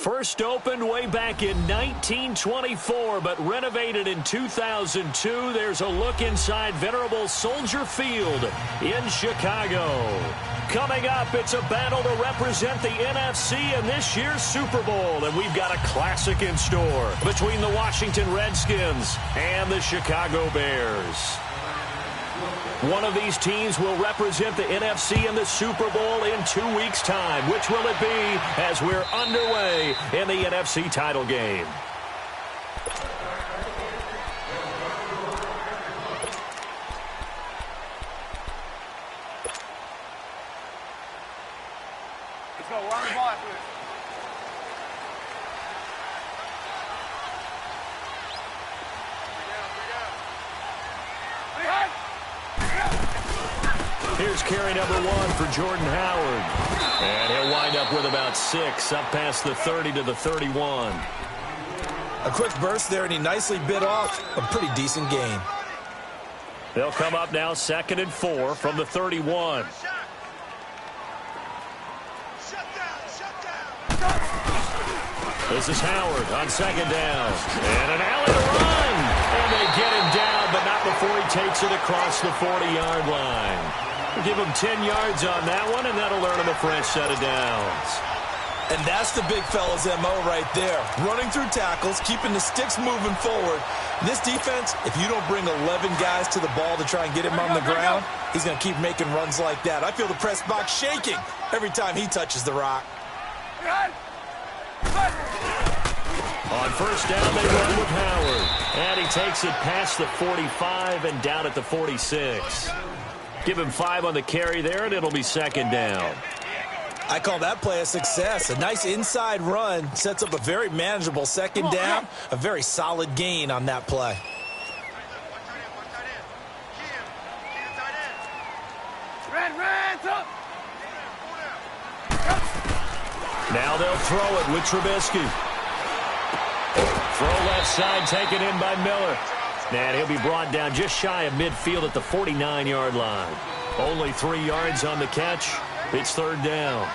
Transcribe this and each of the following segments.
First opened way back in 1924, but renovated in 2002. There's a look inside venerable Soldier Field in Chicago. Coming up, it's a battle to represent the NFC in this year's Super Bowl, and we've got a classic in store between the Washington Redskins and the Chicago Bears. One of these teams will represent the NFC in the Super Bowl in 2 weeks' time. Which will it be as we're underway in the NFC title game? Let's go. We're on the ball after this. Here's carry number 1 for Jordan Howard. And he'll wind up with about 6, up past the 30 to the 31. A quick burst there, and he nicely bit off a pretty decent gain. They'll come up now 2nd and 4 from the 31. This is Howard on 2nd down. And an alley to run. And they get him down, but not before he takes it across the 40-yard line. Give him 10 yards on that one, and that'll earn him a fresh set of downs. And that's the big fella's MO right there. Running through tackles, keeping the sticks moving forward. This defense, if you don't bring 11 guys to the ball to try and get him on the ground, he's going to keep making runs like that. I feel the press box shaking every time he touches the rock. On first down, they run with Howard. And he takes it past the 45 and down at the 46. Give him 5 on the carry there, and it'll be 2nd down. I call that play a success. A nice inside run sets up a very manageable 2nd down. A very solid gain on that play. Now they'll throw it with Trubisky. Throw left side taken in by Miller. And he'll be brought down just shy of midfield at the 49-yard line. Only 3 yards on the catch. It's 3rd down.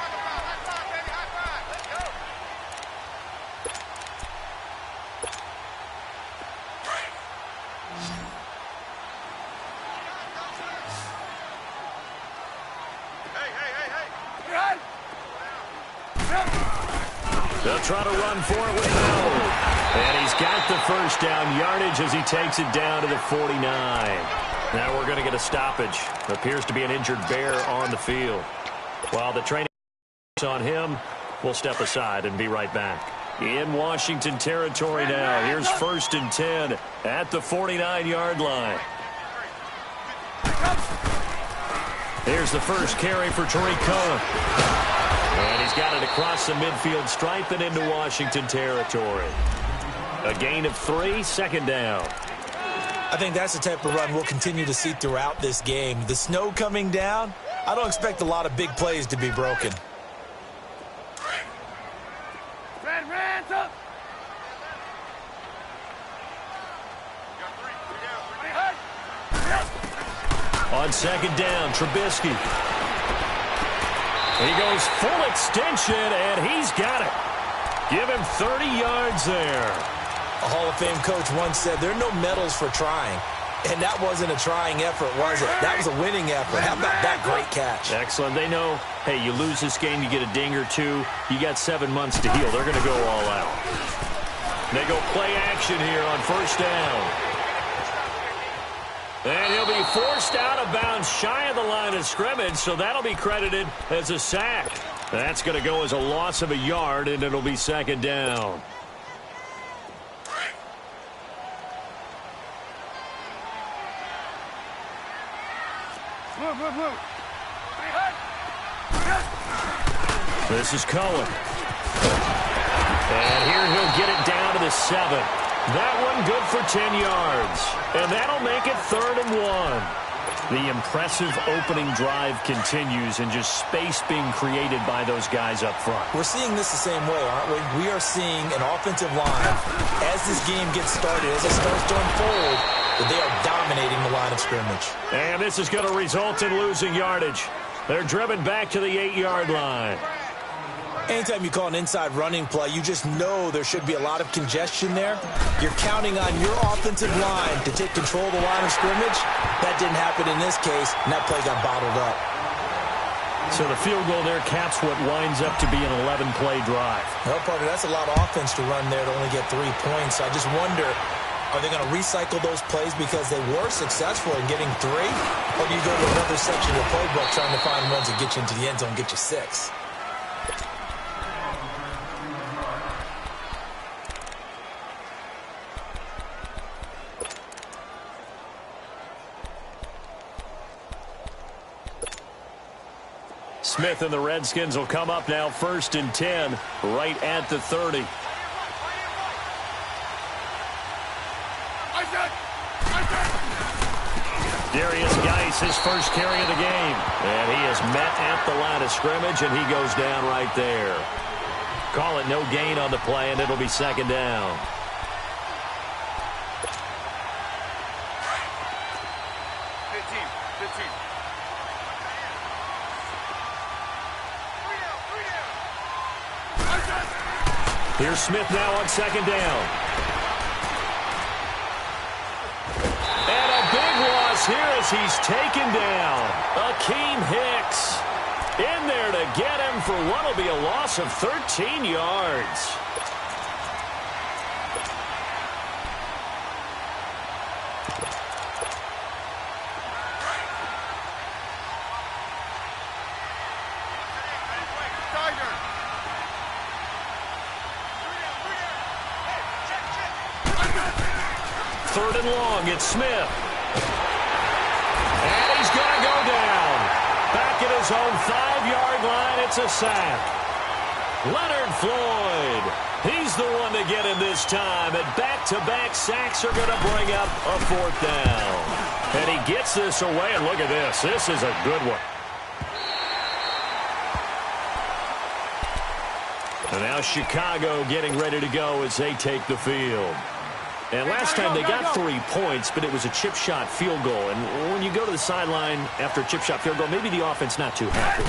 They'll try to run for it with Howard. And he's got the first down yardage as he takes it down to the 49. Now we're going to get a stoppage. Appears to be an injured Bear on the field. While the training is on him, we'll step aside and be right back. In Washington territory now. Here's 1st and 10 at the 49-yard line. Here's the first carry for Tariq Cohen. And he's got it across the midfield stripe and into Washington territory. A gain of 3, 2nd down. I think that's the type of run we'll continue to see throughout this game. The snow coming down, I don't expect a lot of big plays to be broken. On 2nd down, Trubisky. He goes full extension, and he's got it. Give him 30 yards there. A Hall of Fame coach once said, there are no medals for trying. And that wasn't a trying effort, was it? That was a winning effort. How about that great catch? Excellent. They know, hey, you lose this game, you get a ding or 2. You got 7 months to heal. They're going to go all out. They go play action here on 1st down. And he'll be forced out of bounds shy of the line of scrimmage, so that'll be credited as a sack. That's going to go as a loss of a yard, and it'll be 2nd down. This is Cohen. And here he'll get it down to the 7. That one good for 10 yards. And that'll make it 3rd and 1. The impressive opening drive continues and just space being created by those guys up front. We're seeing this the same way, aren't we? We are seeing an offensive line, as this game gets started, as it starts to unfold, that they are dominating the line of scrimmage. And this is going to result in losing yardage. They're driven back to the 8-yard line. Anytime you call an inside running play, you just know there should be a lot of congestion there. You're counting on your offensive line to take control of the line of scrimmage. That didn't happen in this case, and that play got bottled up. So the field goal there caps what winds up to be an 11-play drive. Well, partner, that's a lot of offense to run there to only get 3 points. I just wonder, are they going to recycle those plays because they were successful in getting 3? Or do you go to another section of the playbook trying to find runs that get you into the end zone and get you 6? Smith and the Redskins will come up now 1st and 10, right at the 30. Darius Geis, his first carry of the game. And he is met at the line of scrimmage, and he goes down right there. Call it no gain on the play, and it'll be 2nd down. Here's Smith now on 2nd down. And a big loss here as he's taken down. Akeem Hicks in there to get him for what will be a loss of 13 yards. Third and long, it's Smith. And he's going to go down. Back at his own 5-yard line, it's a sack. Leonard Floyd, he's the one to get him this time. And back-to-back sacks are going to bring up a 4th down. And he gets this away, and look at this. This is a good one. And now Chicago getting ready to go as they take the field. And last time they got 3 points, but it was a chip shot field goal. And when you go to the sideline after a chip shot field goal, maybe the offense not too happy.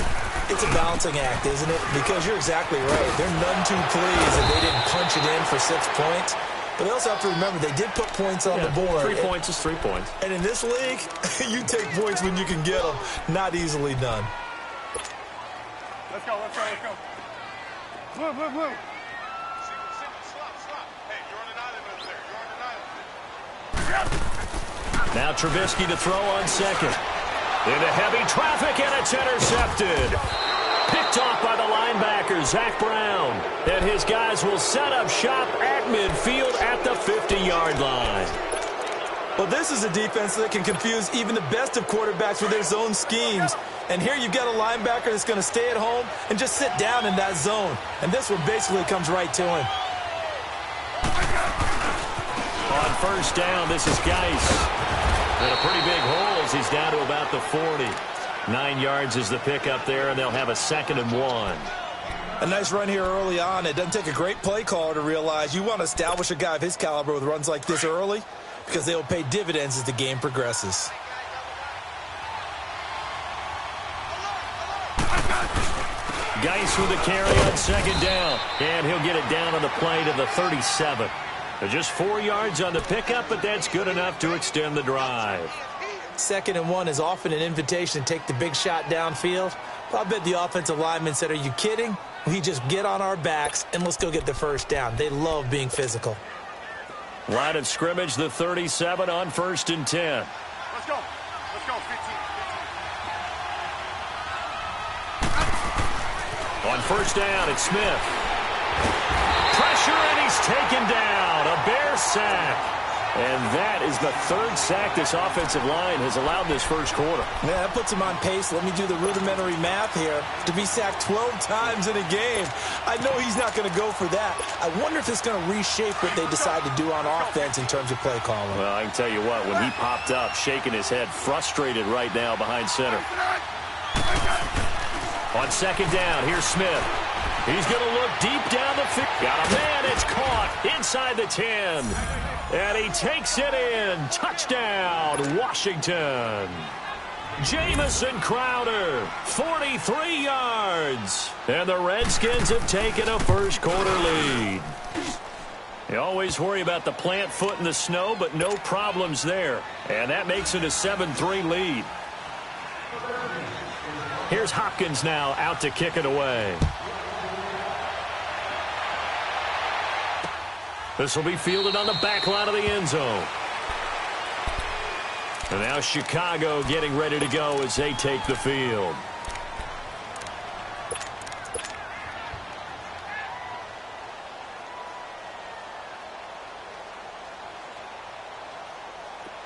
It's a balancing act, isn't it? Because you're exactly right. They're none too pleased that they didn't punch it in for 6 points. But they also have to remember they did put points on the board. 3 points is 3 points. And in this league, you take points when you can get them. Not easily done. Let's go, let's go, let's go. Blue, blue, blue. Now Trubisky to throw on 2nd. Into heavy traffic, and it's intercepted. Picked off by the linebacker, Zach Brown. And his guys will set up shop at midfield at the 50-yard line. Well, this is a defense that can confuse even the best of quarterbacks with their zone schemes. And here you've got a linebacker that's going to stay at home and just sit down in that zone. And this one basically comes right to him. On 1st down, this is Geis. And a pretty big hole as he's down to about the 40. 9 yards is the pickup there, and they'll have a 2nd and 1. A nice run here early on. It doesn't take a great play caller to realize you want to establish a guy of his caliber with runs like this early because they will pay dividends as the game progresses. Geis with a carry on 2nd down. And he'll get it down on the play to the 37. Just 4 yards on the pickup, but that's good enough to extend the drive. 2nd and 1 is often an invitation to take the big shot downfield. But I bet the offensive linemen said, are you kidding? We just get on our backs and let's go get the 1st down. They love being physical. Line of scrimmage, the 37 on 1st and 10. Let's go. Let's go, 15. On 1st down, it's Smith. Pressure, and he's taken down. A Bear sack. And that is the 3rd sack this offensive line has allowed this 1st quarter. Yeah, that puts him on pace. Let me do the rudimentary math here. To be sacked 12 times in a game. I know he's not going to go for that. I wonder if it's going to reshape what they decide to do on offense in terms of play calling. Well, I can tell you what, when he popped up, shaking his head, frustrated right now behind center. On 2nd down, here's Smith. He's going to look deep down the field. Got a man. It's caught inside the 10. And he takes it in. Touchdown, Washington. Jamison Crowder, 43 yards. And the Redskins have taken a first-quarter lead. You always worry about the plant foot in the snow, but no problems there. And that makes it a 7-3 lead. Here's Hopkins now out to kick it away. This will be fielded on the back line of the end zone. And now Chicago getting ready to go as they take the field.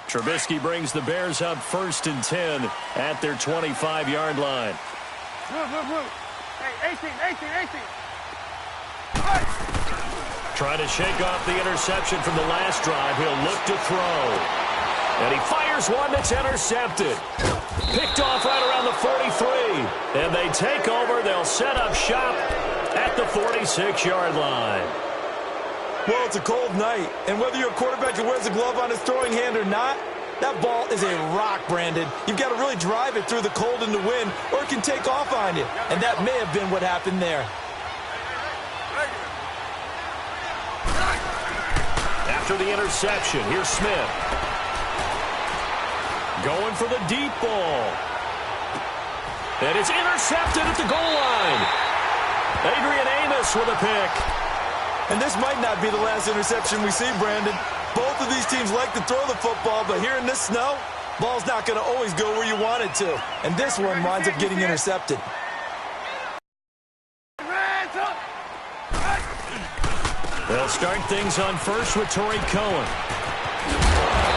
Trubisky brings the Bears up 1st and 10 at their 25-yard line. Move. Hey, 18. Hey. Trying to shake off the interception from the last drive. He'll look to throw. And he fires one that's intercepted. Picked off right around the 43. And they take over. They'll set up shop at the 46-yard line. Well, it's a cold night, and whether you're a quarterback who wears a glove on his throwing hand or not, that ball is a rock, Brandon. You've got to really drive it through the cold and the wind, or it can take off on you. And that may have been what happened there. After the interception, here's Smith. Going for the deep ball. And it's intercepted at the goal line. Adrian Amos with a pick. And this might not be the last interception we see, Brandon. Both of these teams like to throw the football, but here in this snow, ball's not going to always go where you want it to. And this one winds up getting intercepted. They'll start things on first with Torrey Cohen.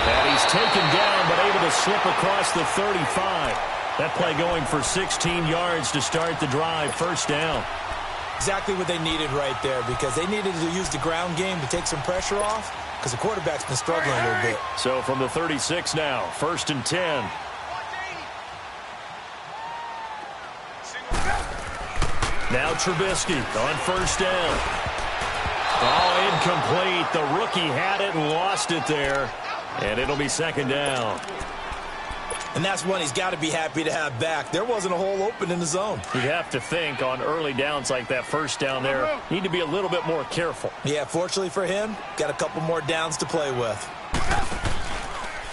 And he's taken down, but able to slip across the 35. That play going for 16 yards to start the drive. First down. Exactly what they needed right there, because they needed to use the ground game to take some pressure off, because the quarterback's been struggling a little bit. So from the 36 now, 1st and 10. Now Trubisky on first down. Oh, incomplete. The rookie had it and lost it there. And it'll be 2nd down. And that's one he's got to be happy to have back. There wasn't a hole open in the zone. You'd have to think on early downs like that first down there, need to be a little bit more careful. Yeah, fortunately for him, got a couple more downs to play with.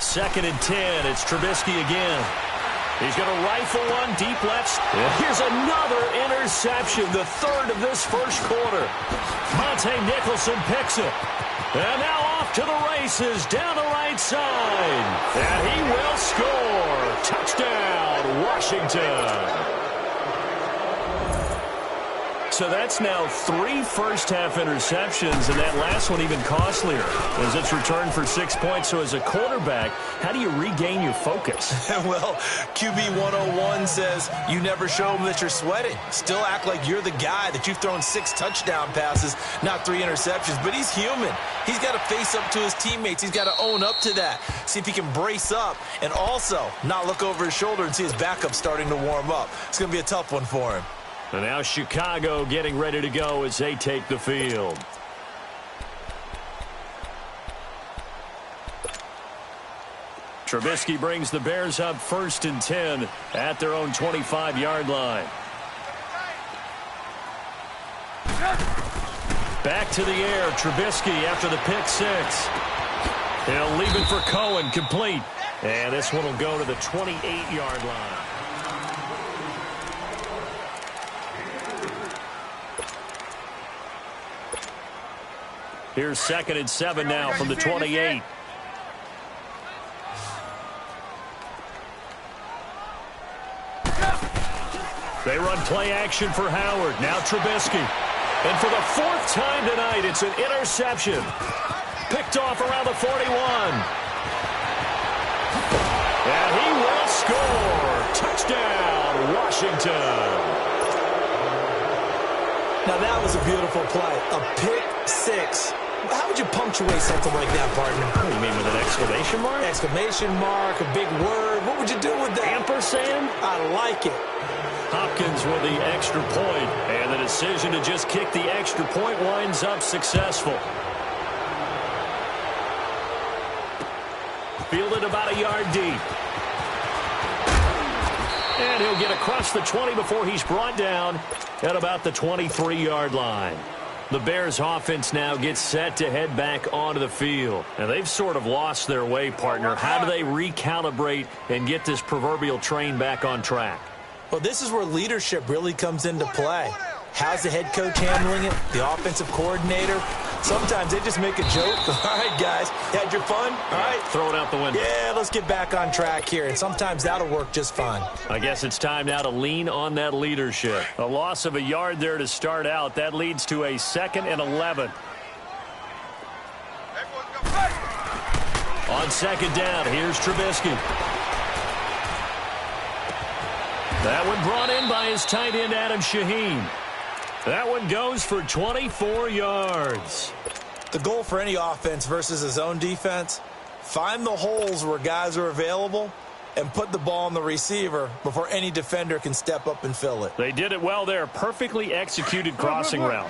2nd and 10. It's Trubisky again. He's going to rifle one deep left. Here's another interception, the 3rd of this first quarter. Monte Nicholson picks it. And now off to the races down the right side. And he will score. Touchdown, Washington. So that's now 3 first-half interceptions, and that last one even costlier as it's returned for 6 points. So as a quarterback, how do you regain your focus? Well, QB 101 says you never show them that you're sweating. Still act like you're the guy, that you've thrown 6 touchdown passes, not 3 interceptions. But he's human. He's got to face up to his teammates. He's got to own up to that. See if he can brace up and also not look over his shoulder and see his backup starting to warm up. It's going to be a tough one for him. And now Chicago getting ready to go as they take the field. Trubisky brings the Bears up 1st and 10 at their own 25-yard line. Back to the air, Trubisky after the pick 6. He'll leave it for Cohen, complete. And this one will go to the 28-yard line. Here's 2nd and 7 now from the 28. They run play action for Howard. Now Trubisky. And for the 4th time tonight, it's an interception. Picked off around the 41. And he will score. Touchdown, Washington. Now that was a beautiful play. A pick 6. How would you punctuate something like that, partner? What do you mean, with an exclamation mark? Exclamation mark, a big word. What would you do with that? Ampersand? I like it. Hopkins with the extra point, and the decision to just kick the extra point winds up successful. Fielded about a yard deep. And he'll get across the 20 before he's brought down at about the 23-yard line. The Bears offense now gets set to head back onto the field. And they've sort of lost their way, partner. How do they recalibrate and get this proverbial train back on track? Well, this is where leadership really comes into play. How's the head coach handling it? The offensive coordinator? Sometimes they just make a joke. All right, guys, you had your fun? All right. Throw it out the window. Yeah, let's get back on track here. And sometimes that'll work just fine. I guess it's time now to lean on that leadership. A loss of a yard there to start out. That leads to a 2nd and 11. On 2nd down, here's Trubisky. That one brought in by his tight end, Adam Shaheen. That one goes for 24 yards. The goal for any offense versus his own defense, find the holes where guys are available and put the ball on the receiver before any defender can step up and fill it. They did it well there. Perfectly executed crossing route.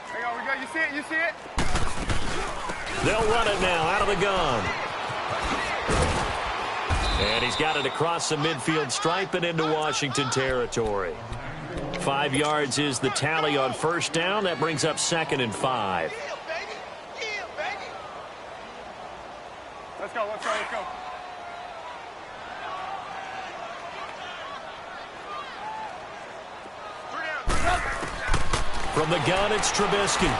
Hang on, we got, you see it, you see it? They'll run it now out of the gun. And he's got it across the midfield stripe and into Washington territory. 5 yards is the tally on 1st down. That brings up 2nd and 5. Let's go, let's go, let's go. From the gun, it's Trubisky.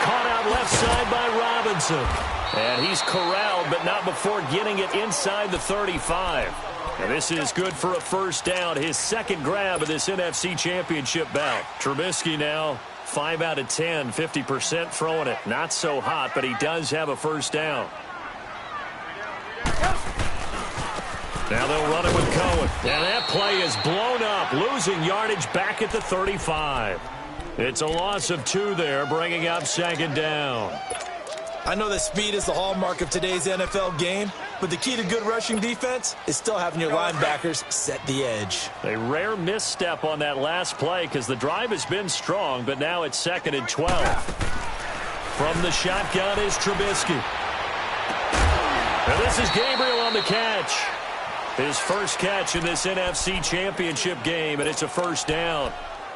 Caught out left side by Robinson. And he's corralled, but not before getting it inside the 35. And this is good for a 1st down, his 2nd grab of this NFC Championship bout. Trubisky now 5 out of 10, 50% throwing it. Not so hot, but he does have a 1st down. Now they'll run it with Cohen. And that play is blown up, losing yardage back at the 35. It's a loss of 2 there, bringing up 2nd down. I know that speed is the hallmark of today's NFL game, but the key to good rushing defense is still having your linebackers set the edge. A rare misstep on that last play because the drive has been strong, but now it's 2nd and 12. From the shotgun is Trubisky. And this is Gabriel on the catch. His first catch in this NFC Championship game, and it's a 1st down.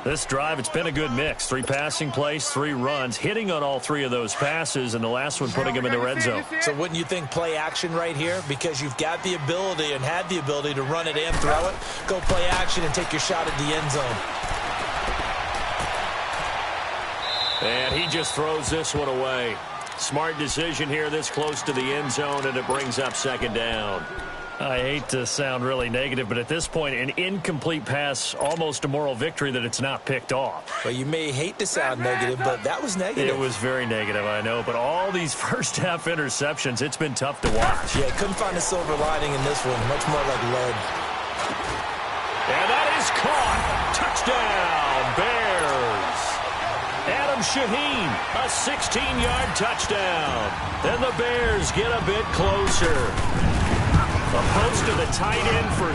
This drive, it's been a good mix. 3 passing plays, 3 runs, hitting on all 3 of those passes, and the last one putting him in the red zone. So wouldn't you think play action right here? Because you've got the ability and had the ability to run it and throw it. Go play action and take your shot at the end zone. And he just throws this one away. Smart decision here this close to the end zone, and it brings up 2nd down. I hate to sound really negative, but at this point, an incomplete pass, almost a moral victory that it's not picked off. Well, you may hate to sound negative, but that was negative. It was very negative, I know, but all these first-half interceptions, it's been tough to watch. Yeah, couldn't find a silver lining in this one. Much more like lead. And that is caught. Touchdown, Bears. Adam Shaheen, a 16-yard touchdown. And the Bears get a bit closer. Opposed to the tight end for 6.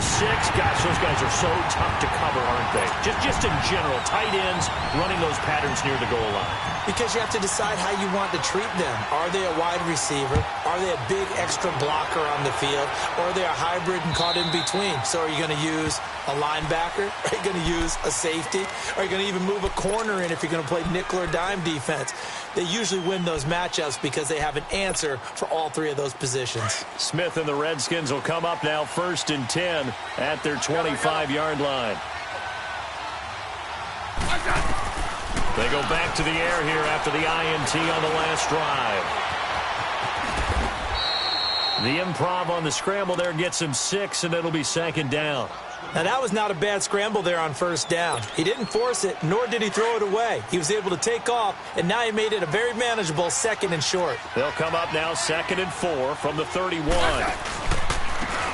Gosh, those guys are so tough to cover, aren't they? Just in general, tight ends running those patterns near the goal line. Because you have to decide how you want to treat them. Are they a wide receiver? Are they a big extra blocker on the field? Or are they a hybrid and caught in between? So are you going to use a linebacker? Are you going to use a safety? Are you going to even move a corner in if you're going to play nickel or dime defense? They usually win those matchups because they have an answer for all 3 of those positions. Smith and the Redskins will come up now 1st and 10 at their 25-yard line. They go back to the air here after the INT on the last drive. The improv on the scramble there gets him 6, and it'll be 2nd down. Now, that was not a bad scramble there on 1st down. He didn't force it, nor did he throw it away. He was able to take off, and now he made it a very manageable 2nd and short. They'll come up now 2nd and 4 from the 31.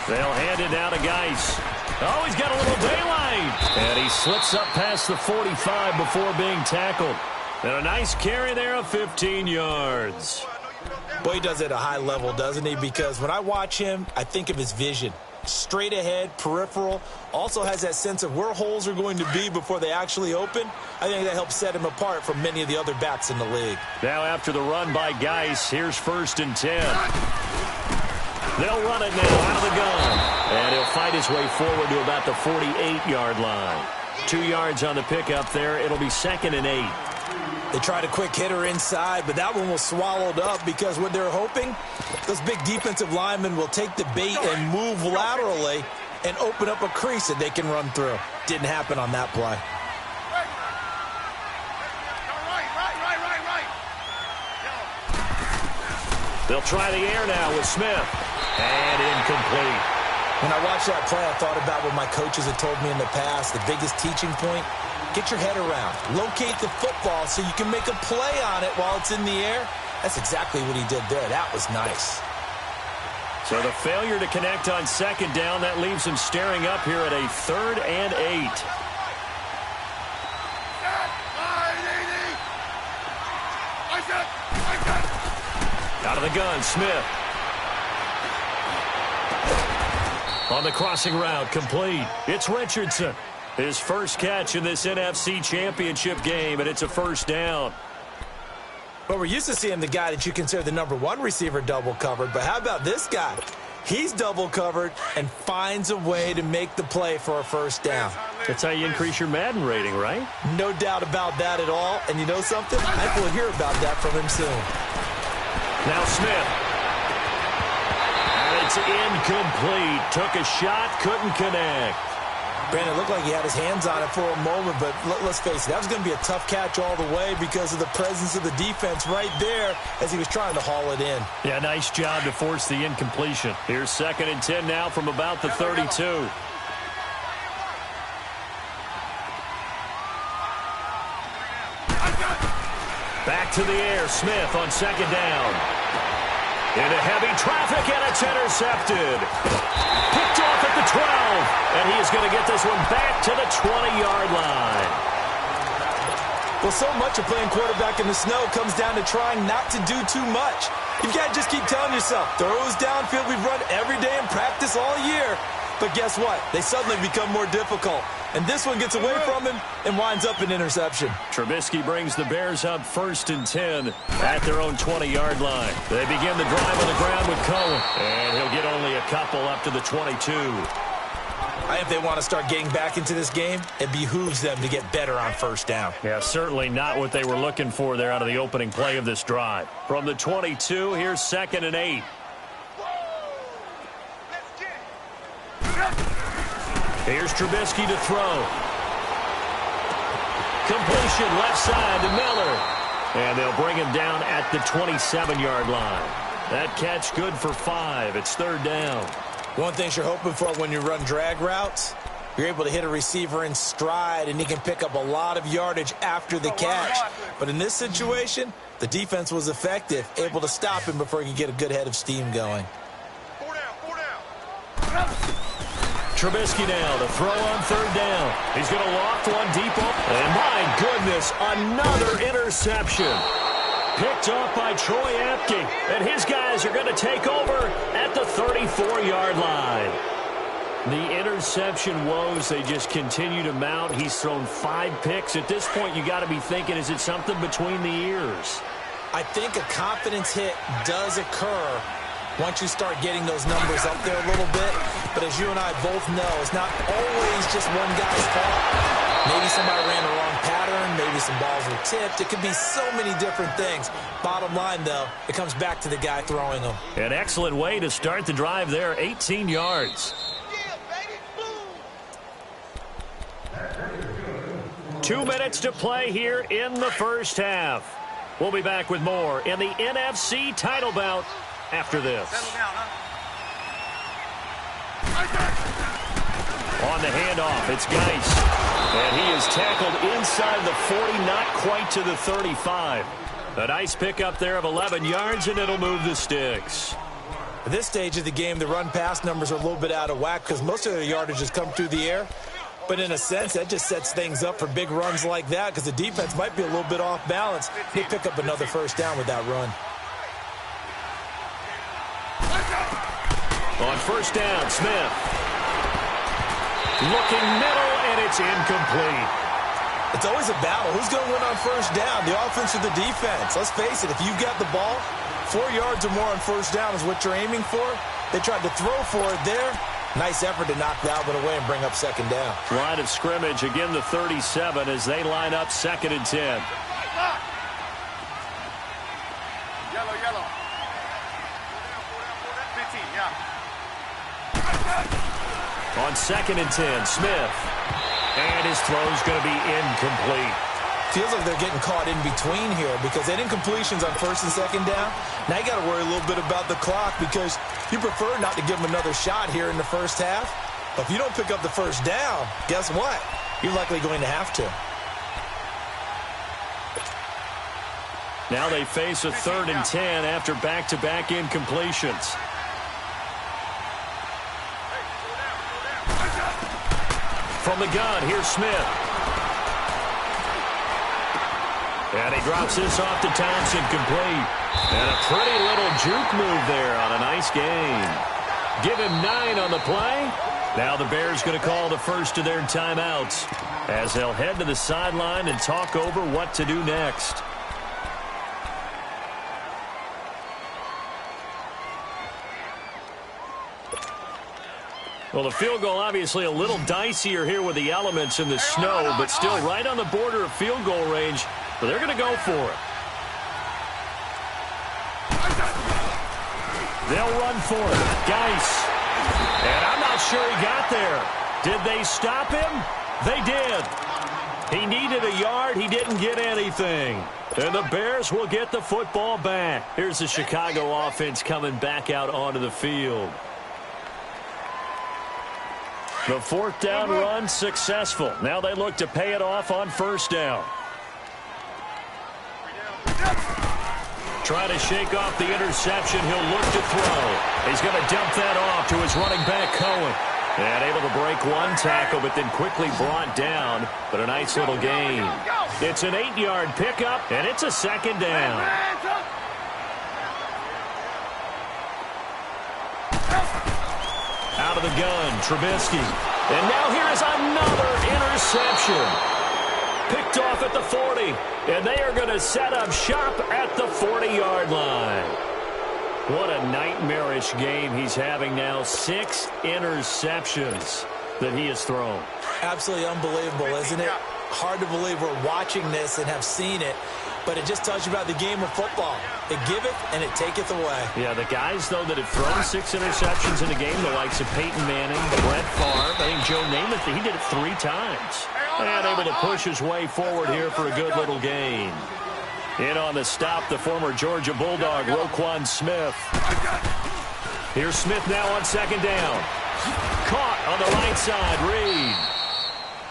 They'll hand it down to Geis. Oh, he's got a little daylight. And he slips up past the 45 before being tackled. And a nice carry there of 15 yards. Boy, he does it at a high level, doesn't he? Because when I watch him, I think of his vision. straight ahead, peripheral. Also has that sense of where holes are going to be before they actually open. I think that helps set him apart from many of the other backs in the league. Now after the run by Geis, here's 1st and 10. They'll run it now out of the gun. And he'll fight his way forward to about the 48-yard line. 2 yards on the pickup there. It'll be 2nd and 8. They tried a quick hitter inside, but that one was swallowed up because what they're hoping, those big defensive linemen will take the bait and move laterally and open up a crease that they can run through. Didn't happen on that play. They'll try the air now with Smith. And incomplete. When I watched that play, I thought about what my coaches had told me in the past. The biggest teaching point, get your head around. Locate the football so you can make a play on it while it's in the air. That's exactly what he did there. That was nice. So the failure to connect on 2nd down, that leaves him staring up here at a 3rd and 8. Out of the gun, Smith. On the crossing route, complete. It's Richardson. His first catch in this NFC Championship game, and it's a 1st down. Well, we're used to seeing the guy that you consider the #1 receiver double covered, but how about this guy? He's double covered and finds a way to make the play for a 1st down. That's how you increase your Madden rating, right? No doubt about that at all. And you know something? I think we'll hear about that from him soon. Now Smith. And it's incomplete. Took a shot, couldn't connect. Brandon, it looked like he had his hands on it for a moment, but let's face it, that was going to be a tough catch all the way because of the presence of the defense right there as he was trying to haul it in. Yeah, nice job to force the incompletion. Here's 2nd and 10 now from about the 32. Back to the air, Smith on 2nd down. Into heavy traffic, and it's intercepted. Picked off at the 12, and he is going to get this one back to the 20-yard line. Well, so much of playing quarterback in the snow comes down to trying not to do too much. You've got to just keep telling yourself, throws downfield we've run every day in practice all year. But guess what? They suddenly become more difficult. And this one gets away from him and winds up an interception. Trubisky brings the Bears up 1st and 10 at their own 20-yard line. They begin the drive on the ground with Cohen. And he'll get only a couple up to the 22. If they want to start getting back into this game, it behooves them to get better on 1st down. Yeah, certainly not what they were looking for there out of the opening play of this drive. From the 22, here's 2nd and 8. Here's Trubisky to throw. Completion left side to Miller. And they'll bring him down at the 27-yard line. That catch good for 5. It's 3rd down. One thing you're hoping for when you run drag routes, you're able to hit a receiver in stride and he can pick up a lot of yardage after the catch. But in this situation, the defense was effective, able to stop him before he could get a good head of steam going. 4 down. Trubisky now to throw on 3rd down. He's going to loft one deep up. And my goodness, another interception. Picked off by Troy Apke. And his guys are going to take over at the 34-yard line. The interception woes, they just continue to mount. He's thrown 5 picks. At this point, you got to be thinking, is it something between the ears? I think a confidence hit does occur once you start getting those numbers up there a little bit. But as you and I both know, it's not always just one guy's fault. Maybe somebody ran the wrong pattern. Maybe some balls were tipped. It could be so many different things. Bottom line, though, it comes back to the guy throwing them. An excellent way to start the drive there, 18 yards. 2 minutes to play here in the first half. We'll be back with more in the NFC title bout after this. On the handoff, it's Geis. And he is tackled inside the 40, not quite to the 35. A nice pickup there of 11 yards, and it'll move the sticks. At this stage of the game, the run-pass numbers are a little bit out of whack because most of their yardage has come through the air. But in a sense, that just sets things up for big runs like that because the defense might be a little bit off balance. They pick up another first down with that run. On first down, Smith. Looking middle, and it's incomplete. It's always a battle. Who's going to win on first down, the offense or the defense? Let's face it, if you've got the ball, 4 yards or more on first down is what you're aiming for. They tried to throw for it there. Nice effort to knock that one away and bring up second down. Line of scrimmage, again the 37 as they line up 2nd and 10. Yellow, yellow. 15, yeah. On 2nd and 10, Smith. And his throw's going to be incomplete. Feels like they're getting caught in between here because they had incompletions on first and second down. Now you got to worry a little bit about the clock because you prefer not to give them another shot here in the first half. But if you don't pick up the first down, guess what? You're likely going to have to. Now they face a 3rd and 10 after back-to-back incompletions. From the gun, here's Smith. And he drops this off to Thompson, complete. And a pretty little juke move there on a nice game. Give him 9 on the play. Now the Bears going to call the first of their timeouts as they'll head to the sideline and talk over what to do next. Well, the field goal obviously a little dicier here with the elements in the snow, but still right on the border of field goal range. But they're going to go for it. They'll run for it. Geis. And I'm not sure he got there. Did they stop him? They did. He needed a yard. He didn't get anything. And the Bears will get the football back. Here's the Chicago offense coming back out onto the field. The 4th down run successful. Now they look to pay it off on first down. Trying to shake off the interception. He'll look to throw. He's going to dump that off to his running back, Cohen. And able to break one tackle, but then quickly brought down. But a nice little gain. It's an 8-yard pickup, and it's a 2nd down. Out of the gun, Trubisky. And now here is another interception. Picked off at the 40. And they are going to set up shop at the 40-yard line. What a nightmarish game he's having now. 6 interceptions that he has thrown. Absolutely unbelievable, isn't it? Hard to believe we're watching this and have seen it. But it just tells you about the game of football. It giveth and it taketh away. Yeah, the guys, though, that have thrown 6 interceptions in a game, the likes of Peyton Manning, Brett Favre, I think Joe Namath, he did it 3 times. And able to push his way forward here for a good little gain. In on the stop, the former Georgia Bulldog, Roquan Smith. Here's Smith now on 2nd down. Caught on the right side,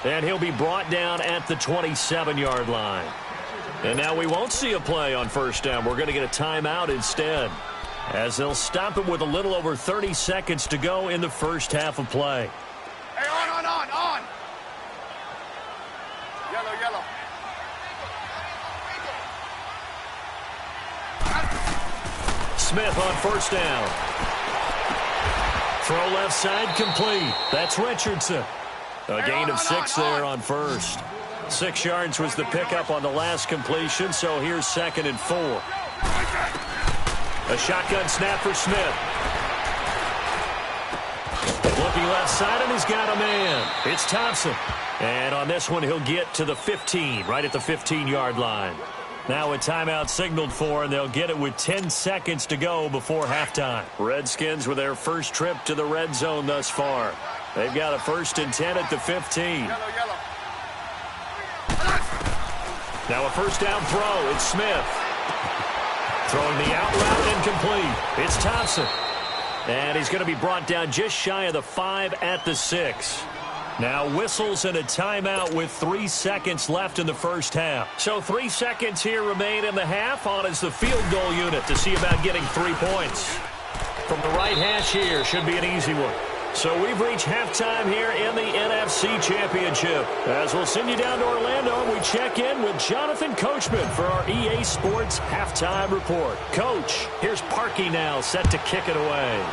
Reed. And he'll be brought down at the 27-yard line. And now we won't see a play on first down. We're going to get a timeout instead, as they'll stop him with a little over 30 seconds to go in the first half of play. Hey, on. Yellow, yellow. Smith on first down. Throw left side complete. That's Richardson. A gain of 6 there on first. 6 yards was the pickup on the last completion, so here's 2nd and 4. A shotgun snap for Smith. Looking left side, and he's got a man. It's Thompson. And on this one, he'll get to the 15, right at the 15-yard line. Now a timeout signaled for, and they'll get it with 10 seconds to go before halftime. Redskins with their first trip to the red zone thus far. They've got a 1st and 10 at the 15. Yellow. Now a first down throw. It's Smith. Throwing the out route incomplete. It's Thompson. And he's going to be brought down just shy of the 5 at the 6. Now whistles and a timeout with 3 seconds left in the first half. So 3 seconds here remain in the half. On is the field goal unit to see about getting 3 points. From the right hash here, should be an easy one. So we've reached halftime here in the NFC Championship. As we'll send you down to Orlando, and we check in with Jonathan Coachman for our EA Sports Halftime Report. Coach, here's Parkey now set to kick it away.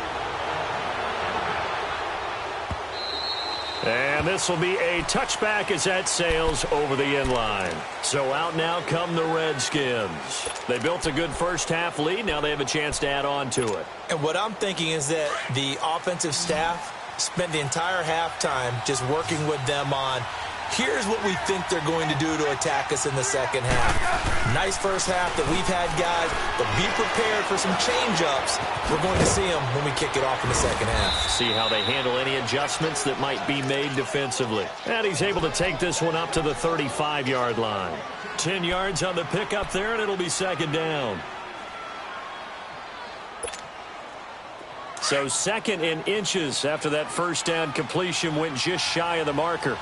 And this will be a touchback as that sails over the end line. So out now come the Redskins. They built a good first-half lead. Now they have a chance to add on to it. And what I'm thinking is that the offensive staff spent the entire halftime just working with them on, here's what we think they're going to do to attack us in the second half. Nice first half that we've had, guys, but be prepared for some change-ups. We're going to see them when we kick it off in the second half. See how they handle any adjustments that might be made defensively. And he's able to take this one up to the 35-yard line. 10 yards on the pickup there, and it'll be second down. So second in inches after that first down completion went just shy of the marker.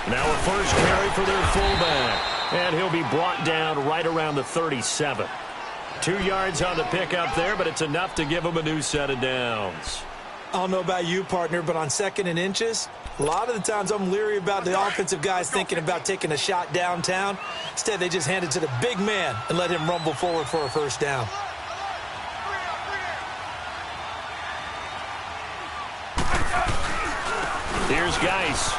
Now a first carry for their fullback. And he'll be brought down right around the 37. 2 yards on the pickup there, but it's enough to give them a new set of downs. I don't know about you, partner, but on second and inches, a lot of the times I'm leery about the offensive guys thinking about taking a shot downtown. Instead, they just hand it to the big man and let him rumble forward for a first down. Here's Geis.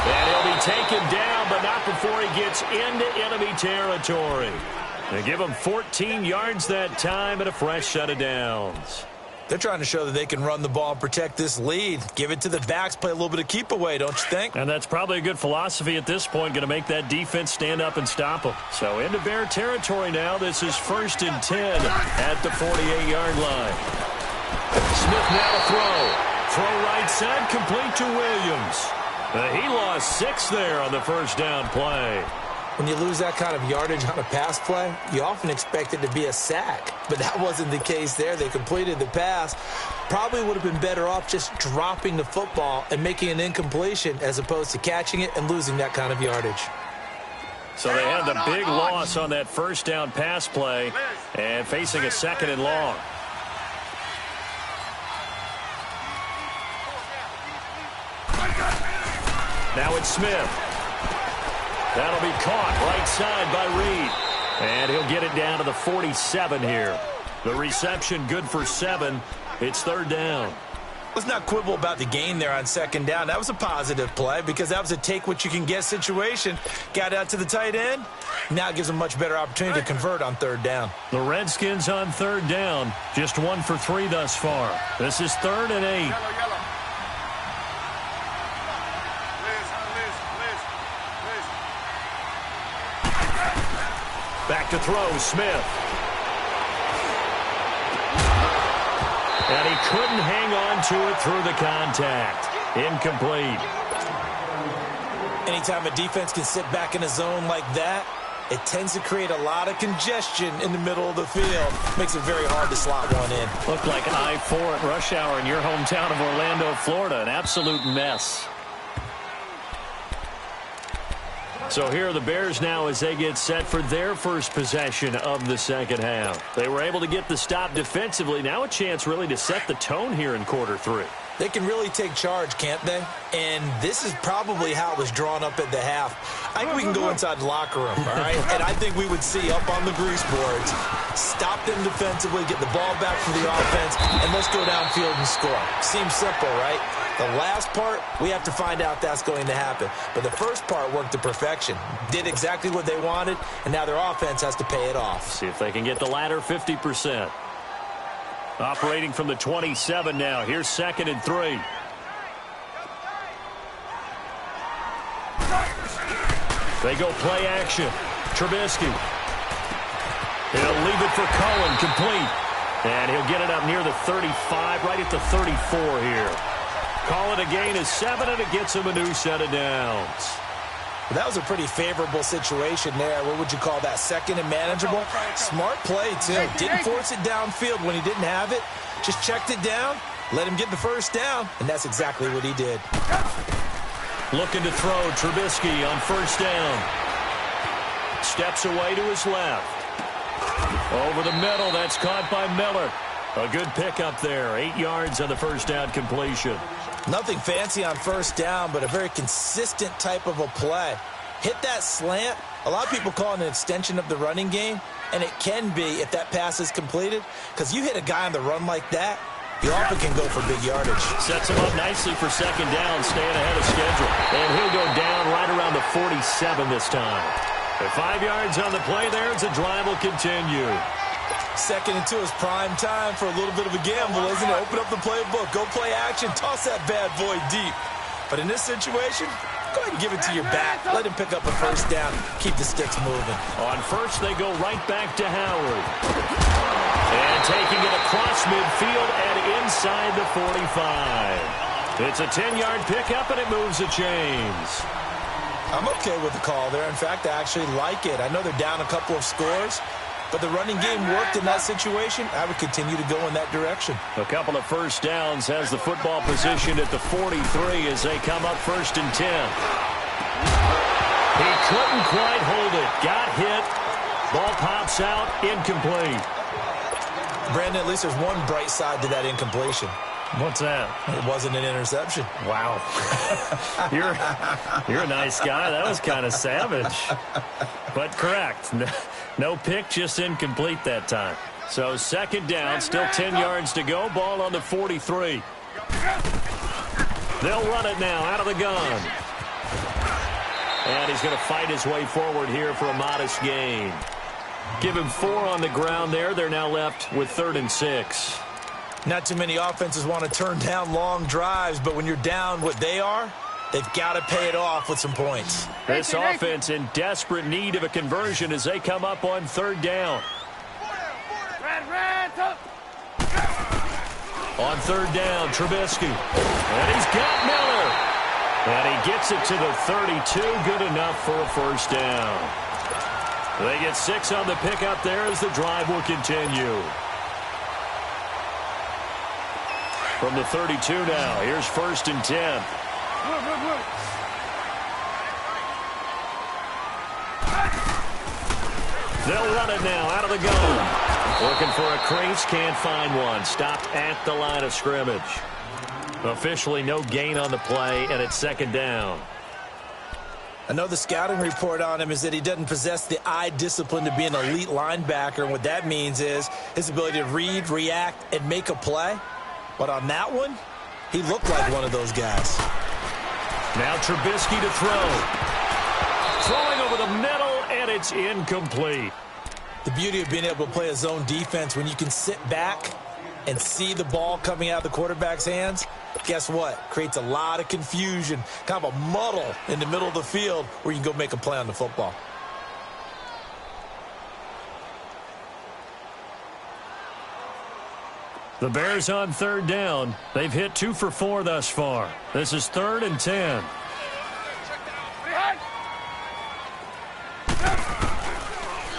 And he'll be taken down, but not before he gets into enemy territory. They give him 14 yards that time and a fresh set of downs. They're trying to show that they can run the ball and protect this lead. Give it to the backs, play a little bit of keep away, don't you think? And that's probably a good philosophy at this point, going to make that defense stand up and stop them. So into Bear territory now. This is 1st and 10 at the 48-yard line. Smith now to throw. Throw right side, complete to Williams. He lost 6 there on the first down play. When you lose that kind of yardage on a pass play, you often expect it to be a sack. But that wasn't the case there. They completed the pass. Probably would have been better off just dropping the football and making an incompletion as opposed to catching it and losing that kind of yardage. So they had the big loss on that first down pass play and facing a 2nd and long. Now it's Smith. That'll be caught right side by Reed. And he'll get it down to the 47 here. The reception good for 7. It's 3rd down. Let's not quibble about the gain there on 2nd down. That was a positive play because that was a take-what-you-can-get situation. Got out to the tight end. Now it gives them a much better opportunity to convert on 3rd down. The Redskins on 3rd down. Just 1 for 3 thus far. This is 3rd and 8. Back to throw, Smith. And he couldn't hang on to it through the contact. Incomplete. Anytime a defense can sit back in a zone like that, it tends to create a lot of congestion in the middle of the field. Makes it very hard to slot one in. Looked like I-4 at rush hour in your hometown of Orlando, Florida. An absolute mess. So here are the Bears now as they get set for their first possession of the second half. They were able to get the stop defensively. Now a chance really to set the tone here in quarter 3. They can really take charge, can't they? And this is probably how it was drawn up at the half. I think we can go inside the locker room, all right? And I think we would see up on the grease boards, stop them defensively, get the ball back for the offense, and let's go downfield and score. Seems simple, right? The last part, we have to find out that's going to happen. But the first part worked to perfection. Did exactly what they wanted, and now their offense has to pay it off. See if they can get the latter 50%. Operating from the 27 now. Here's 2nd and 3. They go play action. Trubisky. He'll leave it for Cohen, complete. And he'll get it up near the 35, right at the 34 here. Call it a gain of 7, and it gets him a new set of downs. Well, that was a pretty favorable situation there. What would you call that? 2nd and manageable? Smart play, too. Didn't force it downfield when he didn't have it. Just checked it down, let him get the first down, and that's exactly what he did. Looking to throw, Trubisky on first down. Steps away to his left. Over the middle, that's caught by Miller. A good pickup there. 8 yards on the first down completion. Nothing fancy on first down, but a very consistent type of a play. Hit that slant, A lot of people call it an extension of the running game, and it can be if that pass is completed, because you hit a guy on the run like that, you often can go for big yardage. Sets him up nicely for second down, staying ahead of schedule. And he'll go down right around the 47 this time. The 5 yards on the play there as the drive will continue. 2nd and 2 is prime time for a little bit of a gamble, isn't it? Open up the playbook, go play action, toss that bad boy deep. But in this situation, go ahead and give it to your back. Let him pick up a first down. Keep the sticks moving. On first, they go right back to Howard. And taking it across midfield and inside the 45. It's a 10-yard pickup, and it moves the chains. I'm okay with the call there. In fact, I actually like it. I know they're down a couple of scores, but the running game worked in that situation. I would continue to go in that direction. A couple of first downs has the football position at the 43 as they come up 1st and 10. He couldn't quite hold it. Got hit. Ball pops out. Incomplete. Brandon, at least there's one bright side to that incompletion. What's that? It wasn't an interception. Wow. You're a nice guy. That was kind of savage. But correct. No pick, just incomplete that time. So 2nd down, still 10 yards to go. Ball on the 43. They'll run it now out of the gun. And he's going to fight his way forward here for a modest gain. Give him 4 on the ground there. They're now left with 3rd and 6. Not too many offenses want to turn down long drives, but when you're down what they are, they've got to pay it off with some points. This offense in desperate need of a conversion as they come up on 3rd down. On 3rd down, Trubisky. And he's got Miller. And he gets it to the 32. Good enough for a first down. They get 6 on the pickup there as the drive will continue. From the 32 now, here's 1st and 10. They'll run it now out of the gun. Looking for a crease, can't find one. Stopped at the line of scrimmage. Officially no gain on the play, and it's 2nd down. I know the scouting report on him is that he doesn't possess the eye discipline to be an elite linebacker, and what that means is his ability to read, react, and make a play. But on that one, he looked like one of those guys. Now Trubisky to throw. Throwing over the middle, and it's incomplete. The beauty of being able to play a zone defense when you can sit back and see the ball coming out of the quarterback's hands, guess what? Creates a lot of confusion, kind of a muddle in the middle of the field where you can go make a play on the football. The Bears on 3rd down. They've hit 2 for 4 thus far. This is 3rd and 10.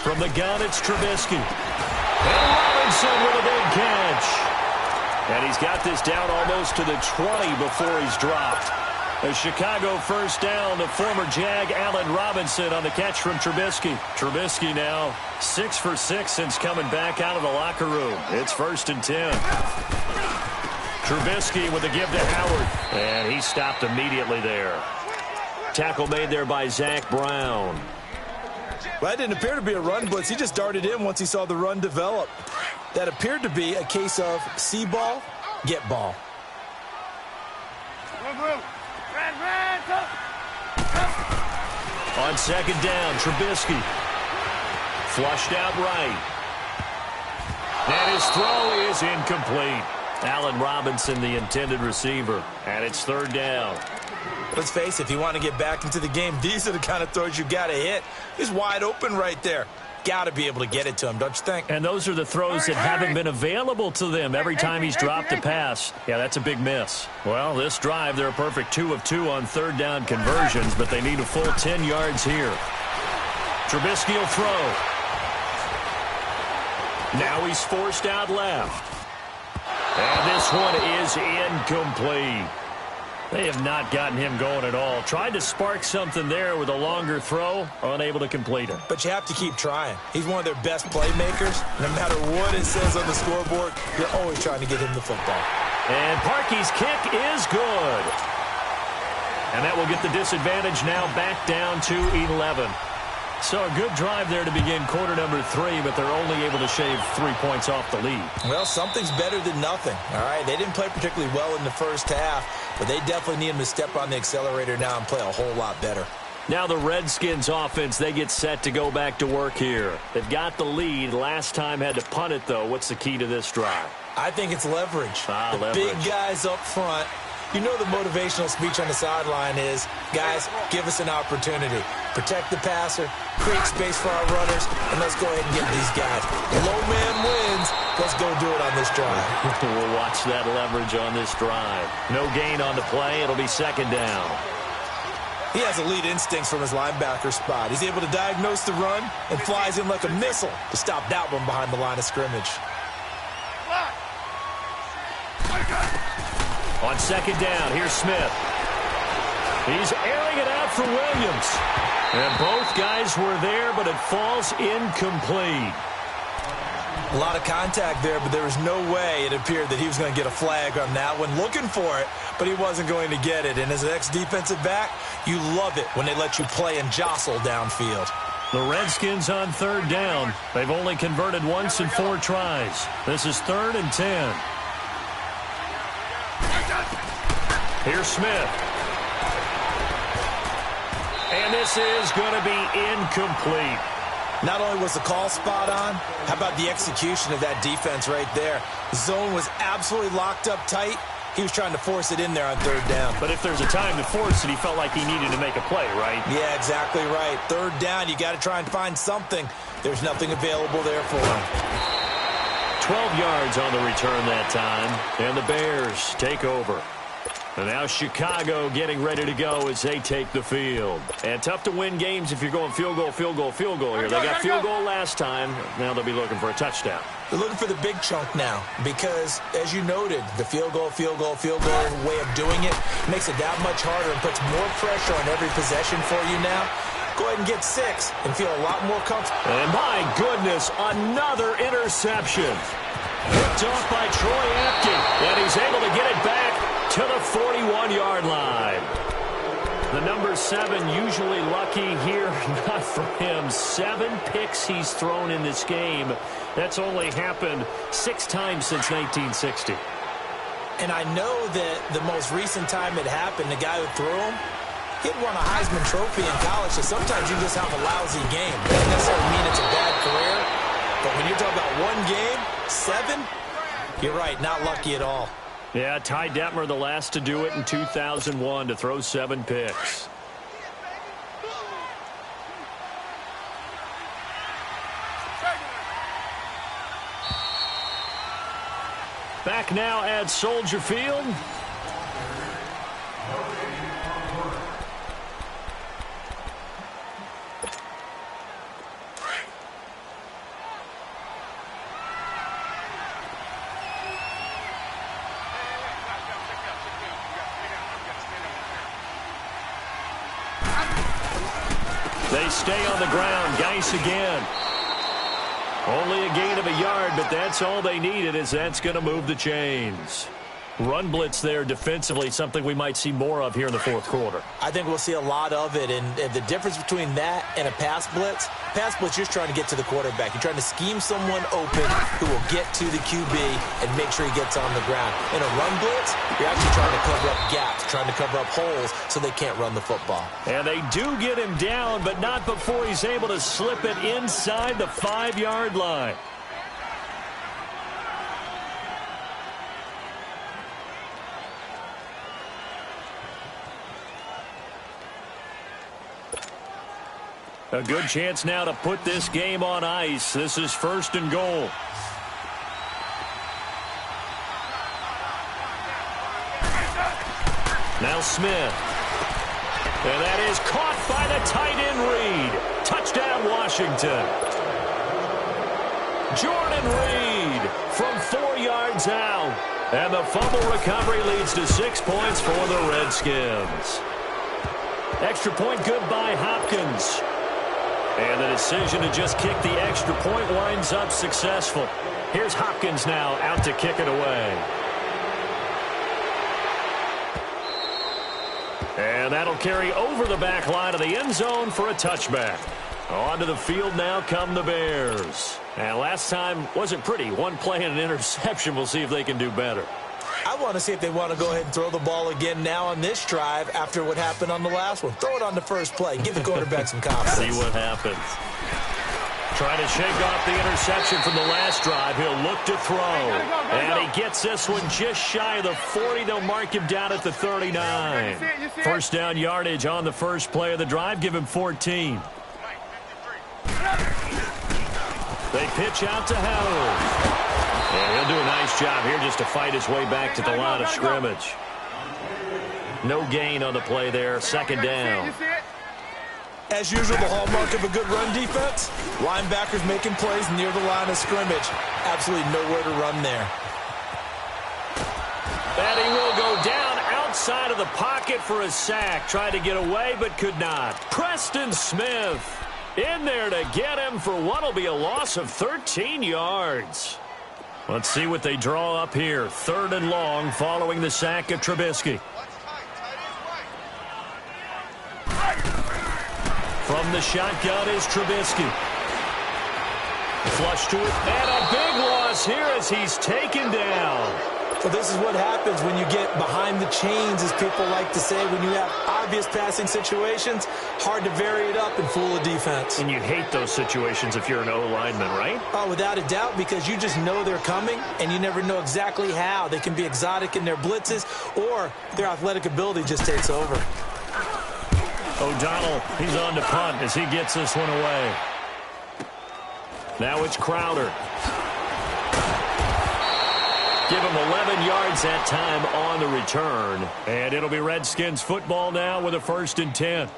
From the gun, it's Trubisky. And Robinson with a big catch. And he's got this down almost to the 20 before he's dropped. A Chicago first down, the former Jag Allen Robinson on the catch from Trubisky. Trubisky now 6 for 6 since coming back out of the locker room. It's 1st and 10. Trubisky with a give to Howard. And he stopped immediately there. Tackle made there by Zach Brown. Well, that didn't appear to be a run blitz. He just darted in once he saw the run develop. That appeared to be a case of see ball, get ball. On 2nd down, Trubisky. Flushed out right. And his throw is incomplete. Allen Robinson, the intended receiver. And it's 3rd down. Let's face it, if you want to get back into the game, these are the kind of throws you got to hit. He's wide open right there. Got to be able to get it to him, don't you think? And those are the throws that haven't been available to them every time he's dropped a pass. Yeah, that's a big miss. Well, this drive, they're a perfect 2 of 2 on 3rd down conversions, but they need a full 10 yards here. Trubisky will throw. Now he's forced out left. And this one is incomplete. They have not gotten him going at all. Tried to spark something there with a longer throw, unable to complete it. But you have to keep trying. He's one of their best playmakers. No matter what it says on the scoreboard, you're always trying to get him the football. And Parkey's kick is good. And that will get the disadvantage now back down to 11. So a good drive there to begin quarter number 3, but they're only able to shave 3 points off the lead. Well, something's better than nothing, all right? They didn't play particularly well in the first half, but they definitely need them to step on the accelerator now and play a whole lot better. Now the Redskins offense, they get set to go back to work here. They've got the lead. Last time had to punt it, though. What's the key to this drive? I think it's leverage. Leverage. Big guys up front. You know the motivational speech on the sideline is, guys, give us an opportunity. Protect the passer, create space for our runners, and let's go ahead and get these guys. Low man wins. Let's go do it on this drive. We'll watch that leverage on this drive. No gain on the play. It'll be second down. He has elite instincts from his linebacker spot. He's able to diagnose the run and flies in like a missile to stop that one behind the line of scrimmage. On second down, here's Smith. He's airing it out for Williams. And both guys were there, but it falls incomplete. A lot of contact there, but there was no way it appeared that he was going to get a flag on that one. Looking for it, but he wasn't going to get it. And as an ex-defensive back, you love it when they let you play and jostle downfield. The Redskins on third down. They've only converted once in 4 tries. This is 3rd and 10. Here's Smith. And this is going to be incomplete. Not only was the call spot on, how about the execution of that defense right there? The zone was absolutely locked up tight. He was trying to force it in there on third down. But if there's a time to force it, he felt like he needed to make a play, right? Yeah, exactly right. Third down, you got to try and find something. There's nothing available there for him. 12 yards on the return that time, and the Bears take over. And now Chicago getting ready to go as they take the field. And tough to win games if you're going field goal, field goal, field goal here. They got field goal last time. Now they'll be looking for a touchdown. They're looking for the big chunk now because, as you noted, the field goal way of doing it makes it that much harder and puts more pressure on every possession for you now. Go ahead and get 6 and feel a lot more comfortable. And my goodness, another interception. Picked off by Troy Apke, and he's able to get it back to the 41-yard line. The number 7 usually lucky here, not for him. 7 picks he's thrown in this game. That's only happened 6 times since 1960. And I know that the most recent time it happened, the guy who threw him, he'd won a Heisman Trophy in college, so sometimes you just have a lousy game. That doesn't necessarily mean it's a bad career, but when you're talking about 1 game, 7, you're right, not lucky at all. Yeah, Ty Detmer, the last to do it in 2001, to throw 7 picks. Back now at Soldier Field. They stay on the ground. Geis again. Only a gain of a yard, but that's all they needed, as that's going to move the chains. Run blitz there defensively, something we might see more of here in the fourth quarter. I think we'll see a lot of it, and the difference between that and a pass blitz, you're just trying to get to the quarterback. You're trying to scheme someone open who will get to the QB and make sure he gets on the ground. In a run blitz, you're actually trying to cover up gaps, trying to cover up holes so they can't run the football. And they do get him down, but not before he's able to slip it inside the 5-yard line. A good chance now to put this game on ice. This is 1st and goal. Now Smith. And that is caught by the tight end Reed. Touchdown, Washington. Jordan Reed from 4 yards out. And the fumble recovery leads to 6 points for the Redskins. Extra point good by Hopkins. And the decision to just kick the extra point winds up successful. Here's Hopkins now out to kick it away. And that'll carry over the back line of the end zone for a touchback. Onto the field now come the Bears. And last time wasn't pretty. One play and an interception. We'll see if they can do better. I want to see if they want to go ahead and throw the ball again now on this drive after what happened on the last one. Throw it on the first play. Give the quarterback some confidence. See what happens. Trying to shake off the interception from the last drive. He'll look to throw. And he gets this one just shy of the 40. They'll mark him down at the 39. First down yardage on the first play of the drive. Give him 14. They pitch out to Howell. And he'll do a nice job here just to fight his way back to the line of scrimmage. No gain on the play there. Second down. As usual, the hallmark of a good run defense, linebackers making plays near the line of scrimmage. Absolutely nowhere to run there. And he will go down outside of the pocket for a sack. Tried to get away, but could not. Preston Smith in there to get him for what will be a loss of 13 yards. Let's see what they draw up here. 3rd and long following the sack of Trubisky. From the shotgun is Trubisky. Flush to it, and a big loss here as he's taken down. So this is what happens when you get behind the chains, as people like to say. When you have obvious passing situations, hard to vary it up and fool a defense. And you hate those situations if you're an O-lineman, right? Oh, without a doubt, because you just know they're coming, and you never know exactly how. They can be exotic in their blitzes, or their athletic ability just takes over. O'Donnell, he's on to punt as he gets this one away. Now it's Crowder. Give him 11 yards that time on the return. And it'll be Redskins football now with a 1st and 10.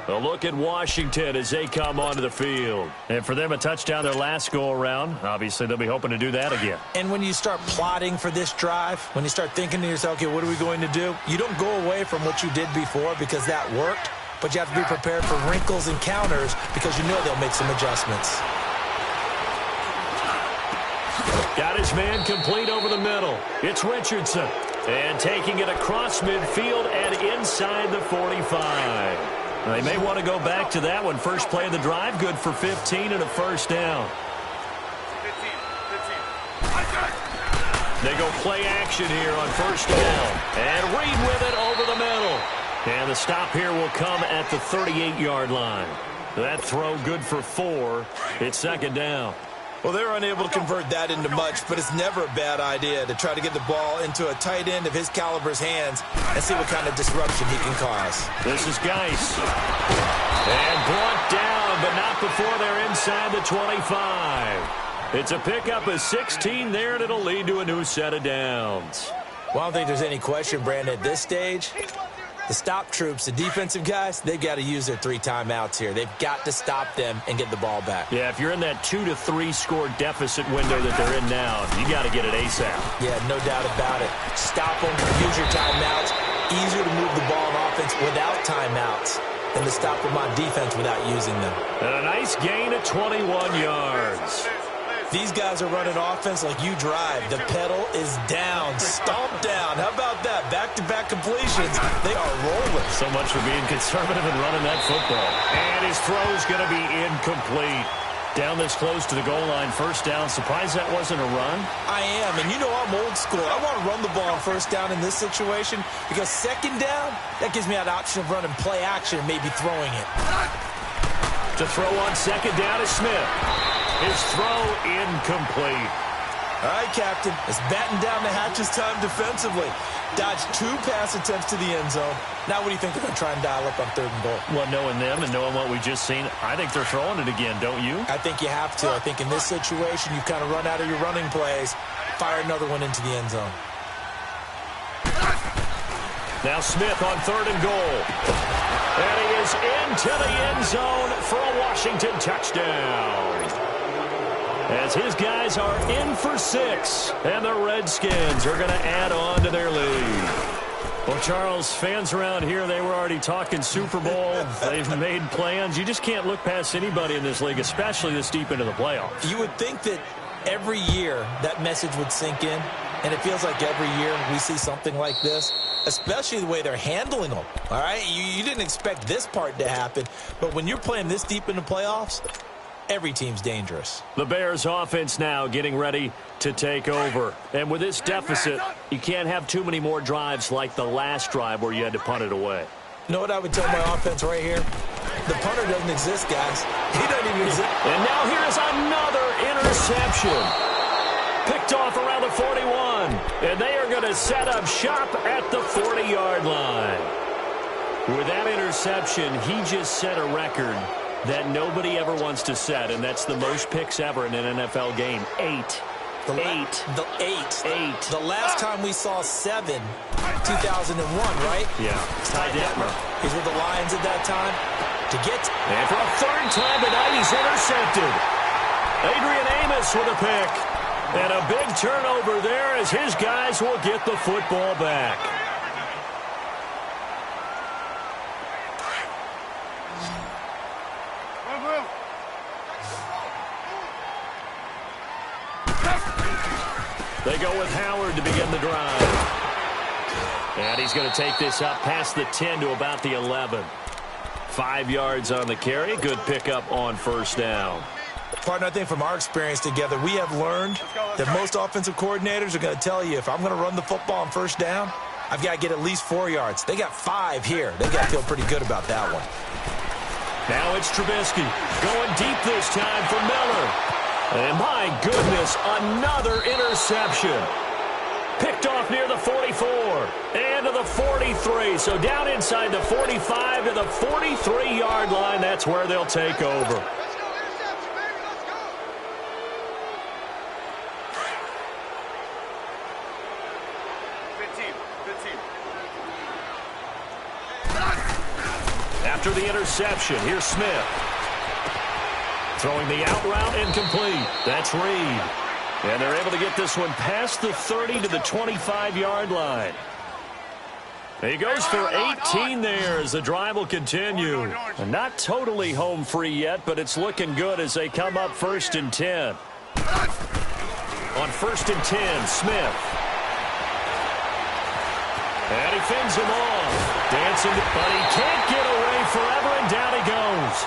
A look at Washington as they come onto the field. And for them, a touchdown their last go-around. Obviously, they'll be hoping to do that again. And when you start plotting for this drive, when you start thinking to yourself, okay, what are we going to do? You don't go away from what you did before because that worked. But you have to be prepared for wrinkles and counters because you know they'll make some adjustments. Got his man complete over the middle. It's Richardson. And taking it across midfield and inside the 45. They may want to go back to that one. First play of the drive, good for 15 and a 1st down. 15. They go play action here on 1st down. And Reed with it over the middle. And the stop here will come at the 38-yard line. That throw good for 4. It's 2nd down. Well, they're unable to convert that into much, but it's never a bad idea to try to get the ball into a tight end of his caliber's hands and see what kind of disruption he can cause. This is Geis. And brought down, but not before they're inside the 25. It's a pickup of 16 there, and it'll lead to a new set of downs. Well, I don't think there's any question, Brandon, at this stage. The stop troops, the defensive guys, they've got to use their 3 timeouts here. They've got to stop them and get the ball back. Yeah, if you're in that 2 to 3 score deficit window that they're in now, you got to get it ASAP. Yeah, no doubt about it. Stop them, use your timeouts. Easier to move the ball on offense without timeouts than to stop them on defense without using them. And a nice gain of 21 yards. These guys are running offense like you drive. The pedal is down, stomped down. How about that? Back-to-back completions. They are rolling. So much for being conservative and running that football. And his throw's going to be incomplete. Down this close to the goal line, 1st down. Surprised that wasn't a run? I am, and you know I'm old school. I want to run the ball on 1st down in this situation because 2nd down, that gives me that option of running play action and maybe throwing it. To throw on 2nd down is Smith. His throw incomplete. All right, Captain. It's batten down the hatches time defensively. Dodged 2 pass attempts to the end zone. Now what do you think they're going to try and dial up on 3rd and goal? Well, knowing them and knowing what we just seen, I think they're throwing it again, don't you? I think you have to. I think in this situation, you kind of run out of your running plays, fire another one into the end zone. Now Smith on 3rd and goal. And he is into the end zone for a Washington touchdown. As his guys are in for 6, and the Redskins are going to add on to their lead. Well, Charles, fans around here, they were already talking Super Bowl. They've made plans. You just can't look past anybody in this league, especially this deep into the playoffs. You would think that every year that message would sink in. And it feels like every year we see something like this, especially the way they're handling them. All right, you didn't expect this part to happen, but when you're playing this deep in the playoffs, every team's dangerous. The Bears offense now getting ready to take over. And with this deficit, you can't have too many more drives like the last drive where you had to punt it away. You know what I would tell my offense right here? The punter doesn't exist, guys. He doesn't even exist. And now here's another interception. Picked off around the 41. And they are going to set up shop at the 40-yard line. With that interception, he just set a record that nobody ever wants to set, and that's the most picks ever in an NFL game. 8. The last time we saw 7, 2001, right? Yeah. Ty Detmer. He's with the Lions at that time. And for a third time tonight, he's intercepted. Adrian Amos with a pick. And a big turnover there as his guys will get the football back. They go with Howard to begin the drive. And he's going to take this up past the 10 to about the 11. 5 yards on the carry. Good pickup on first down. Partner, I think from our experience together, we have learned that most offensive coordinators are going to tell you, if I'm going to run the football on first down, I've got to get at least 4 yards. They got 5 here. They got to feel pretty good about that one. Now it's Trubisky going deep this time for Miller. And my goodness, another interception. Picked off near the 44 and to the 43. So down inside the 45 to the 43-yard line. That's where they'll take over. After the interception, here's Smith. Throwing the out route incomplete. That's Reed. And they're able to get this one past the 30 to the 25-yard line. He goes for 18 there as the drive will continue. And not totally home free yet, but it's looking good as they come up 1st and 10. On 1st and 10, Smith. And he fends him off. Dancing, but he can't get away forever, and down he goes.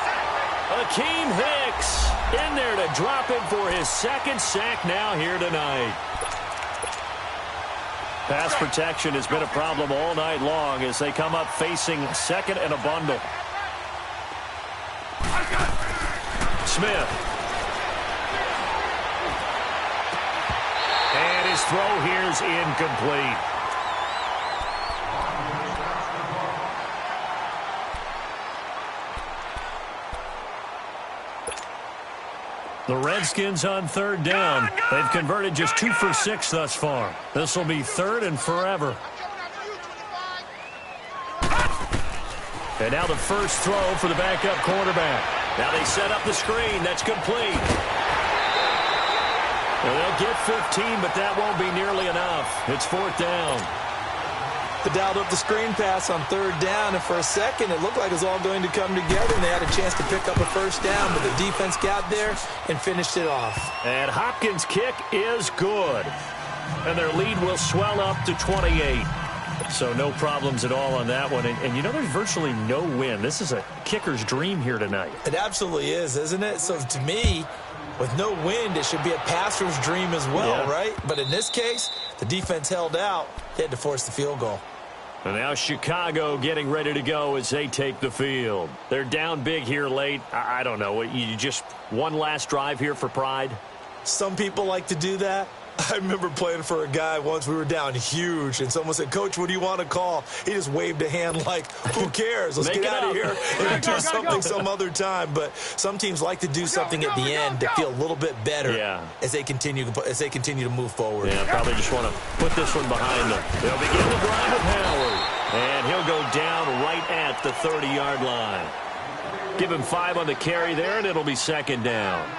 Akeem Hicks in there to drop him for his 2nd sack now here tonight. Pass protection has been a problem all night long as they come up facing 2nd and a bundle. Smith. And his throw here is incomplete. The Redskins on 3rd down. They've converted just 2 for 6 thus far. This will be 3rd and forever. And now the first throw for the backup quarterback. Now they set up the screen. That's complete. Well, they'll get 15, but that won't be nearly enough. It's 4th down. They dialed up the screen pass on 3rd down, and for a second it looked like it was all going to come together, and they had a chance to pick up a first down, but the defense got there and finished it off. And Hopkins' kick is good. And their lead will swell up to 28. So no problems at all on that one. And you know, there's virtually no win. This is a kicker's dream here tonight. It absolutely is, isn't it? So to me, with no wind, it should be a passer's dream as well, right? But in this case, the defense held out. They had to force the field goal. And now Chicago getting ready to go as they take the field. They're down big here late. I don't know. You just one last drive here for pride? Some people like to do that. I remember playing for a guy once. We were down huge, and someone said, "Coach, what do you want to call?" He just waved a hand like, who cares? Let's get out of here and do something some other time. But some teams like to do something at the end to feel a little bit better as they continue to move forward. Yeah, probably just want to put this one behind them. They'll begin the drive with Howard, and he'll go down right at the 30-yard line. Give him 5 on the carry there, and it'll be 2nd down.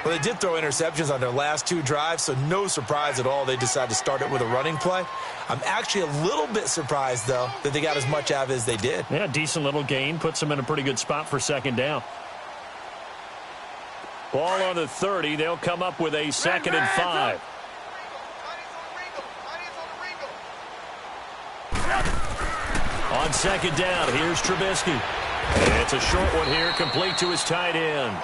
Well, they did throw interceptions on their last 2 drives, so no surprise at all they decided to start it with a running play. I'm actually a little bit surprised, though, that they got as much out of it as they did. Yeah, decent little gain. Puts them in a pretty good spot for 2nd down. Ball on the 30. They'll come up with a 2nd and 5. On second down, here's Trubisky. It's a short one here, complete to his tight end.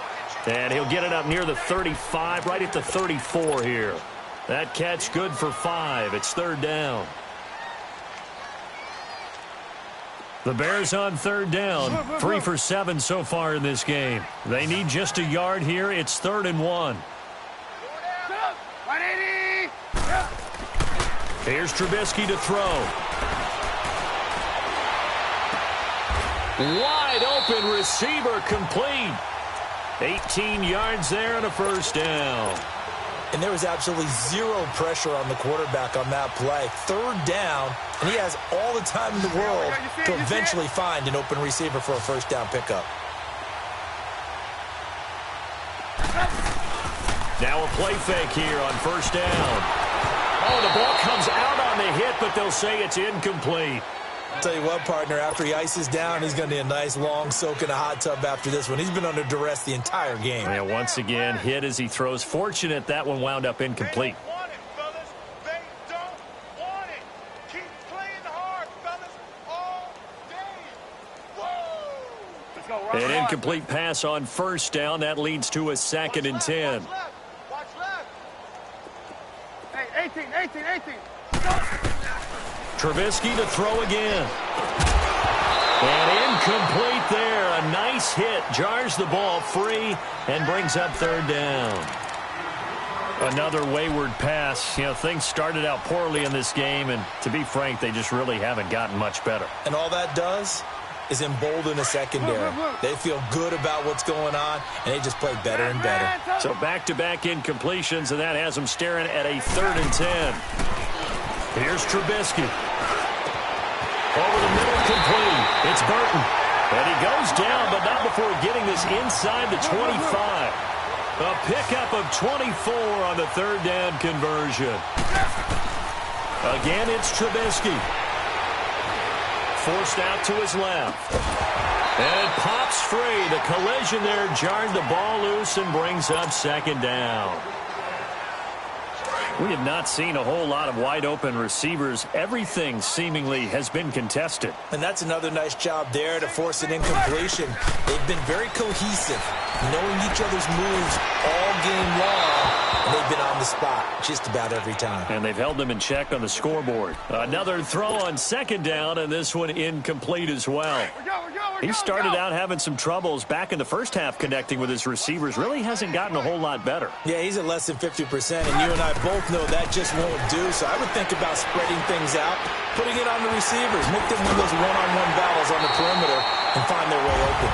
And he'll get it up near the 35, right at the 34 here. That catch good for 5. It's third down. The Bears on third down, 3 for 7 so far in this game. They need just a yard here. It's 3rd and 1. Here's Trubisky to throw. Wide open receiver, complete. 18 yards there and a first down. And there was absolutely zero pressure on the quarterback on that play. 3rd down, and he has all the time in the world to eventually find an open receiver for a first down pickup. Now a play fake here on first down. Oh, the ball comes out on the hit, but they'll say it's incomplete. I'll tell you what, partner, after he ices down, he's going to need a nice long soak in a hot tub after this one. He's been under duress the entire game. Yeah, once again, hit as he throws. Fortunate that one wound up incomplete. They don't want it, fellas. They don't want it. Keep playing hard, fellas, all day. Whoa! Let's go, An incomplete pass on first down. That leads to a 2nd and 10. Watch left. Hey, 18. Trubisky to throw again. And incomplete there. A nice hit. Jars the ball free and brings up 3rd down. Another wayward pass. You know, things started out poorly in this game, and to be frank, they just really haven't gotten much better. And all that does is embolden a secondary. They feel good about what's going on, and they just play better and better. So back-to-back incompletions, and that has them staring at a 3rd and 10. Here's Trubisky. Over the middle, complete. It's Burton. And he goes down, but not before getting this inside the 25. A pickup of 24 on the 3rd down conversion. Again, it's Trubisky. Forced out to his left. And it pops free. The collision there jarred the ball loose and brings up 2nd down. We have not seen a whole lot of wide-open receivers. Everything seemingly has been contested. And that's another nice job there to force an incompletion. They've been very cohesive, knowing each other's moves all game long, and they've been on the spot just about every time. And they've held them in check on the scoreboard. Another throw on 2nd down, and this one incomplete as well. He started out having some troubles back in the first half connecting with his receivers. Really hasn't gotten a whole lot better. Yeah, he's at less than 50%, and you and I both know that just won't do. So I would think about spreading things out, putting it on the receivers, make them win those one-on-one battles on the perimeter, and find their way open.